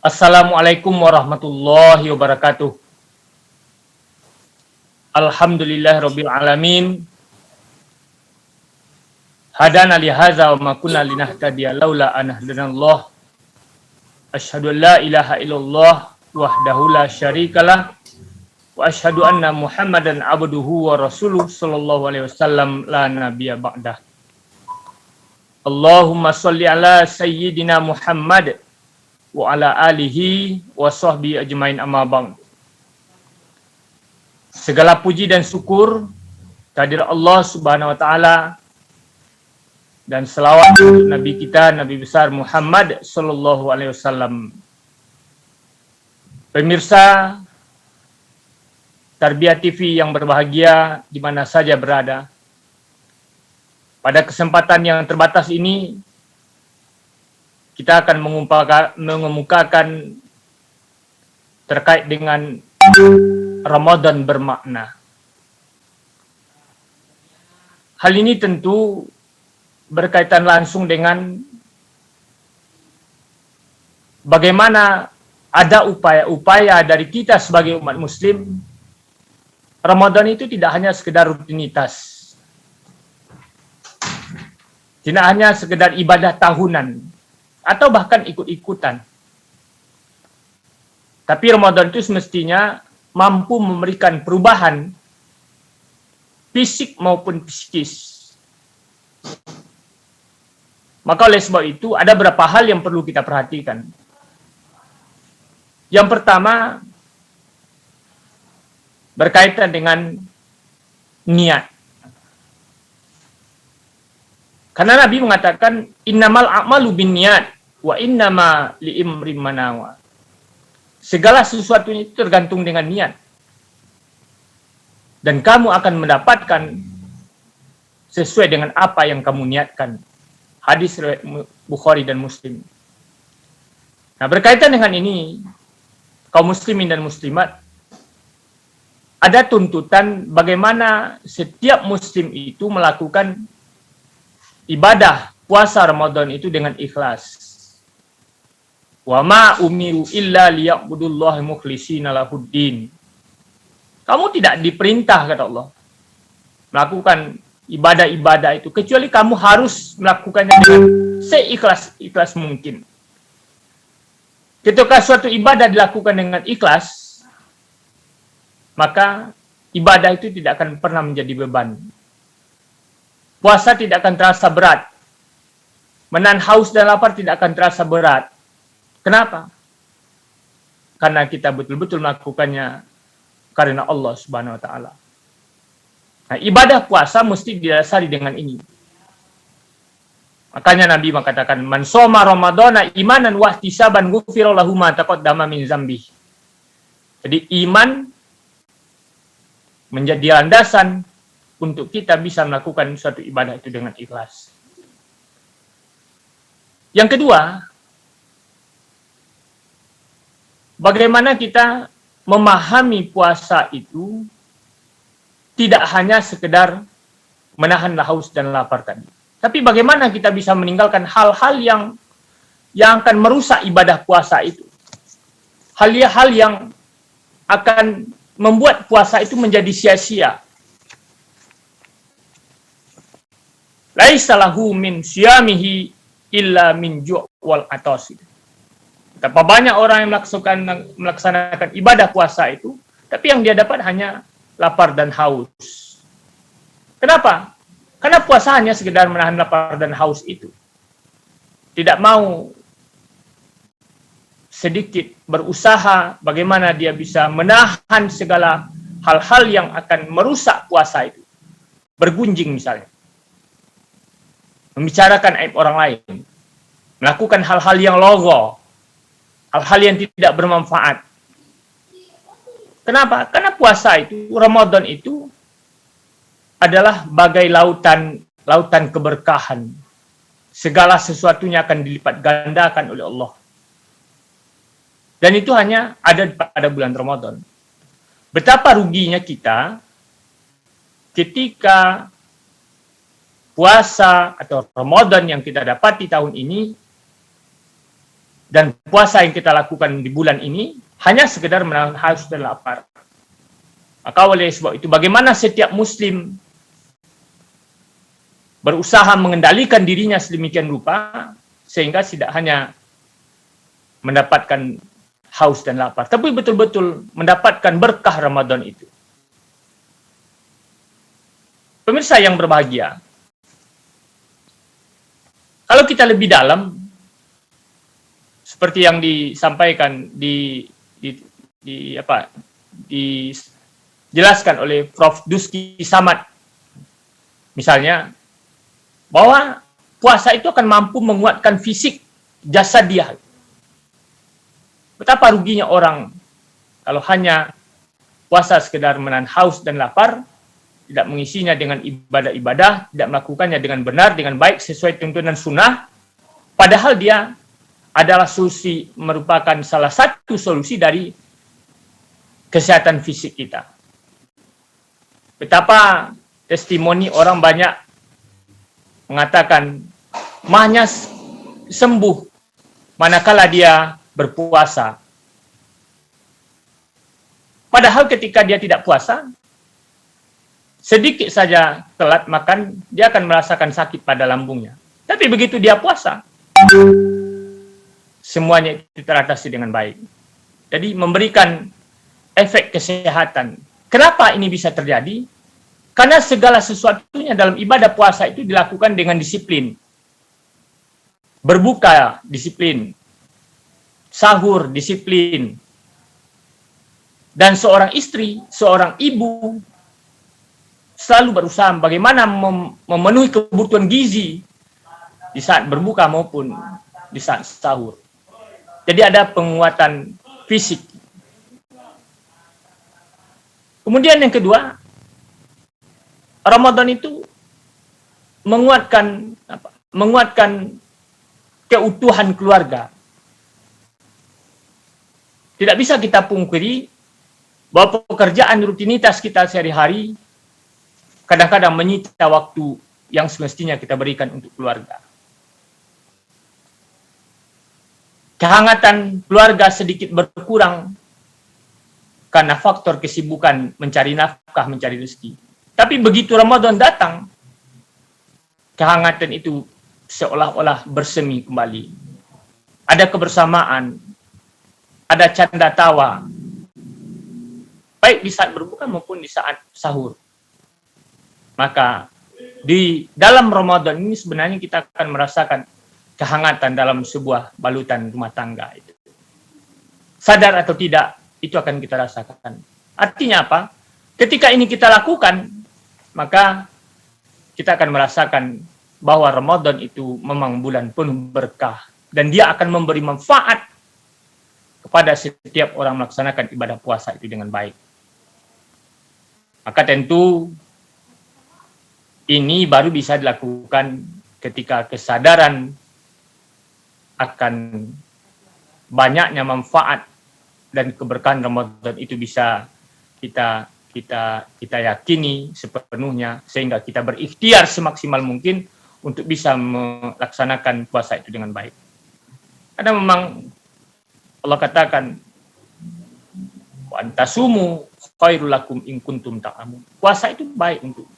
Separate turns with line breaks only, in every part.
Assalamualaikum warahmatullahi wabarakatuh. Alhamdulillahirabbil alamin. Hadana li hadza wa ma kunna linahtadiya laula an hadanallah. Asyhadu an la ilaha illallah wahdahu la syarikalah wa asyhadu anna Muhammadan abduhu wa rasuluh sallallahu alaihi wasallam la nabiyya ba'dah. Allahumma shalli ala sayyidina Muhammad wa ala alihi wa sahbihi ajmain amma ba'd. Segala puji dan syukur kehadirat Allah Subhanahu wa taala dan selawat untuk Nabi kita, Nabi besar Muhammad sallallahu alaihi wasallam. Pemirsa Tarbiyah TV yang berbahagia di mana saja berada. Pada kesempatan yang terbatas ini kita akan mengemukakan terkait dengan Ramadan bermakna. Hal ini tentu berkaitan langsung dengan bagaimana ada upaya-upaya dari kita sebagai umat muslim. Ramadan itu tidak hanya sekedar rutinitas. Tidak hanya sekedar ibadah tahunan atau bahkan ikut-ikutan. Tapi Ramadan itu semestinya mampu memberikan perubahan fisik maupun psikis. Maka oleh sebab itu ada beberapa hal yang perlu kita perhatikan. Yang pertama berkaitan dengan niat. Karena Nabi mengatakan innamal a'malu binniyat wa innama liimrin manawa. Segala sesuatu itu tergantung dengan niat. Dan kamu akan mendapatkan sesuai dengan apa yang kamu niatkan. Hadis riwayat Bukhari dan Muslim. Nah, berkaitan dengan ini, kaum muslimin dan muslimat, ada tuntutan bagaimana setiap muslim itu melakukan ibadah puasa Ramadan itu dengan ikhlas. Wa ma umiru illa liya'budullaha mukhlishina lahuddin. Kamu tidak diperintah, kata Allah, melakukan ibadah-ibadah itu kecuali kamu harus melakukannya dengan seikhlas mungkin. Ketika suatu ibadah dilakukan dengan ikhlas, maka ibadah itu tidak akan pernah menjadi beban. Puasa tidak akan terasa berat. Menahan haus dan lapar tidak akan terasa berat. Kenapa? Karena kita betul-betul melakukannya karena Allah Subhanahu wa taala. Nah, ibadah puasa mesti didasari dengan ini. Makanya Nabi mengatakan, "Man shoma Ramadhana imanan wa ihtisaban ghufira lahu ma taqaddama min dzambi." Jadi iman menjadi landasan untuk kita bisa melakukan suatu ibadah itu dengan ikhlas. Yang kedua, bagaimana kita memahami puasa itu tidak hanya sekedar menahan haus dan lapar tadi. Tapi bagaimana kita bisa meninggalkan hal-hal yang akan merusak ibadah puasa itu. Hal-hal yang akan membuat puasa itu menjadi sia-sia. Laisa lahu min siyamihi illa min ju' wal atas. Betapa banyak orang yang melaksanakan ibadah puasa itu, tapi yang dia dapat hanya lapar dan haus. Kenapa? Karena puasa hanya sekedar menahan lapar dan haus itu. Tidak mau sedikit berusaha bagaimana dia bisa menahan segala hal-hal yang akan merusak puasa itu. Bergunjing misalnya. Membicarakan aib orang lain. Melakukan hal-hal yang logo. Hal-hal yang tidak bermanfaat. Kenapa? Karena puasa itu, Ramadan itu adalah bagai lautan keberkahan. Segala sesuatunya akan dilipat gandakan oleh Allah. Dan itu hanya ada pada bulan Ramadan. Betapa ruginya kita ketika puasa atau Ramadan yang kita dapat di tahun ini dan puasa yang kita lakukan di bulan ini hanya sekedar menahan haus dan lapar. Maka oleh sebab itu, bagaimana setiap Muslim berusaha mengendalikan dirinya sedemikian rupa, sehingga tidak hanya mendapatkan haus dan lapar, tapi betul-betul mendapatkan berkah Ramadan itu. Pemirsa yang berbahagia, kalau kita lebih dalam, seperti yang disampaikan dijelaskan oleh Prof. Duski Samad, misalnya, bahwa puasa itu akan mampu menguatkan fisik jasadiah. Betapa ruginya orang kalau hanya puasa sekedar menahan haus dan lapar, tidak mengisinya dengan ibadah-ibadah, tidak melakukannya dengan benar, dengan baik, sesuai tuntunan sunnah, padahal dia adalah solusi, merupakan salah satu solusi dari kesehatan fisik kita. Betapa testimoni orang banyak mengatakan mahnya sembuh manakala dia berpuasa. Padahal ketika dia tidak puasa, sedikit saja telat makan, dia akan merasakan sakit pada lambungnya. Tapi begitu dia puasa, semuanya itu teratasi dengan baik. Jadi memberikan efek kesehatan. Kenapa ini bisa terjadi? Karena segala sesuatunya dalam ibadah puasa itu dilakukan dengan disiplin. Berbuka, disiplin. Sahur, disiplin. Dan seorang istri, seorang ibu, selalu berusaha bagaimana memenuhi kebutuhan gizi di saat berbuka maupun di saat sahur. Jadi ada penguatan fisik. Kemudian yang kedua, Ramadan itu menguatkan keutuhan keluarga. Tidak bisa kita pungkiri bahwa pekerjaan rutinitas kita sehari-hari kadang-kadang menyita waktu yang semestinya kita berikan untuk keluarga. Kehangatan keluarga sedikit berkurang karena faktor kesibukan mencari nafkah, mencari rezeki. Tapi begitu Ramadan datang, kehangatan itu seolah-olah bersemi kembali. Ada kebersamaan, ada canda tawa, baik di saat berbuka maupun di saat sahur. Maka di dalam Ramadan ini sebenarnya kita akan merasakan kehangatan dalam sebuah balutan rumah tangga itu. Sadar atau tidak, itu akan kita rasakan. Artinya apa? Ketika ini kita lakukan, maka kita akan merasakan bahwa Ramadan itu memang bulan penuh berkah. Dan dia akan memberi manfaat kepada setiap orang melaksanakan ibadah puasa itu dengan baik. Maka tentu ini baru bisa dilakukan ketika kesadaran akan banyaknya manfaat dan keberkahan Ramadan itu bisa kita yakini sepenuhnya, sehingga kita berikhtiar semaksimal mungkin untuk bisa melaksanakan puasa itu dengan baik. Karena memang Allah katakan, wa antasumu khairul lakum in kuntum ta'lamun. Puasa itu baik untuk.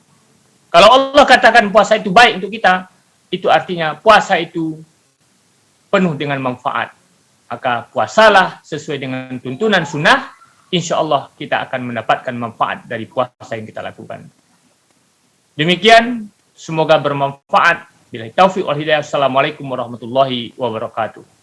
Kalau Allah katakan puasa itu baik untuk kita, itu artinya puasa itu penuh dengan manfaat. Maka puasalah sesuai dengan tuntunan sunnah, insya Allah kita akan mendapatkan manfaat dari puasa yang kita lakukan. Demikian, semoga bermanfaat. Billahi taufiq wal hidayah. Assalamualaikum warahmatullahi wabarakatuh.